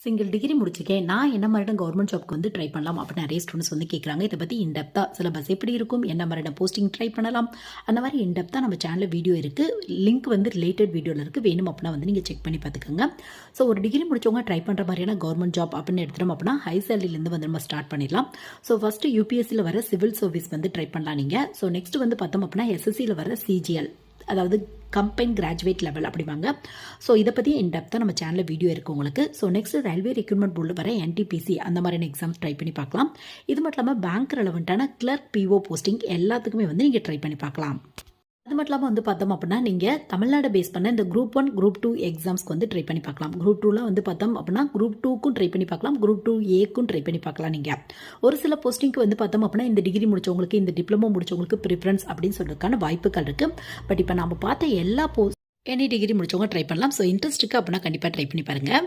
Single degree முடிச்சிருக்கேன், நான் என்ன மாதிரியான கவர்மெண்ட் ஜாப்க்கு வந்து ட்ரை பண்ணலாம் அப்படின்னு நிறைய ஸ்டூடெண்ட்ஸ் வந்து கேட்குறாங்க. இதை பற்றி இன்டெப்த்தாக சிலபஸ் எப்படி இருக்கும், என்ன மாதிரியான போஸ்டிங் ட்ரை பண்ணலாம், அந்த மாதிரி இன்டெப்த்தாக நம்ம சேனலில் வீடியோ இருக்குது. லிங்க் வந்து ரிலேட்டட் வீடியோவில் இருக்குது. வேணும் அப்படின்னா வந்து நீங்கள் செக் பண்ணி பார்த்துக்கோங்க. ஸோ ஒரு டிகிரி முடிச்சவங்க ட்ரை பண்ணுற மாதிரியான கவர்மெண்ட் ஜாப் அப்படின்னு எடுத்துட்டோம் அப்படின்னா ஹை சேலரிலேருந்து வந்து நம்ம ஸ்டார்ட் பண்ணிடலாம். ஸோ ஃபஸ்ட்டு யூபிஎஸ்சியில் வர சிவில் சர்வீஸ் வந்து ட்ரை பண்ணலாம் நீங்கள். ஸோ நெக்ஸ்ட் வந்து பார்த்தோம் அப்படின்னா எஸ்எஸ்சியில் வர சிஜிஎல், அதாவது கம்பைன் கிராஜுவேட் லெவல் அப்படிவாங்க. ஸோ இதை பற்றி இன்டெப்த்தாக நம்ம சேனலில் வீடியோ இருக்குது உங்களுக்கு. ஸோ நெக்ஸ்ட் ரயில்வே ரெக்ரூட்மெண்ட் போர்டில் வர என்டிபிசி அந்த மாதிரியான எக்ஸாம் ட்ரை பண்ணி பார்க்கலாம். இது மட்டும் இல்லாமல் பேங்க் ரெலவெண்ட்டான கிளர்க் பிஓ போஸ்டிங் எல்லாத்துக்குமே வந்து நீங்கள் ட்ரை பண்ணி பார்க்கலாம். அது மட்டும் இல்லாமல் வந்து பார்த்தோம் அப்படின்னா நீங்கள் தமிழ்நாடு பேஸ் பண்ண இந்த குரூப் 1 குரூப் 2 எக்ஸாம்ஸ்க்கு வந்து ட்ரை பண்ணி பார்க்கலாம். குரூப் 2லாம் வந்து பார்த்தோம் அப்படின்னா குரூப் 2க்கும் ட்ரை பண்ணி பார்க்கலாம், குரூப் 2A ட்ரை பண்ணி பார்க்கலாம். நீங்கள் ஒரு சில போஸ்டிங்க்கு வந்து பார்த்தோம் அப்படின்னா இந்த டிகிரி முடிச்சவங்களுக்கு, இந்த டிப்ளமோ முடிச்சவங்களுக்கு ப்ரிஃபரன்ஸ் அப்படின்னு சொல்றதுக்கான வாய்ப்புகள் இருக்குது. பட் இப்போ நம்ம பார்த்த எல்லா எனி டிகிரி முடிச்சவங்க ட்ரை பண்ணலாம். ஸோ இன்ட்ரெஸ்ட் இருக்குது அப்படின்னா கண்டிப்பாக ட்ரை பண்ணி பாருங்கள்.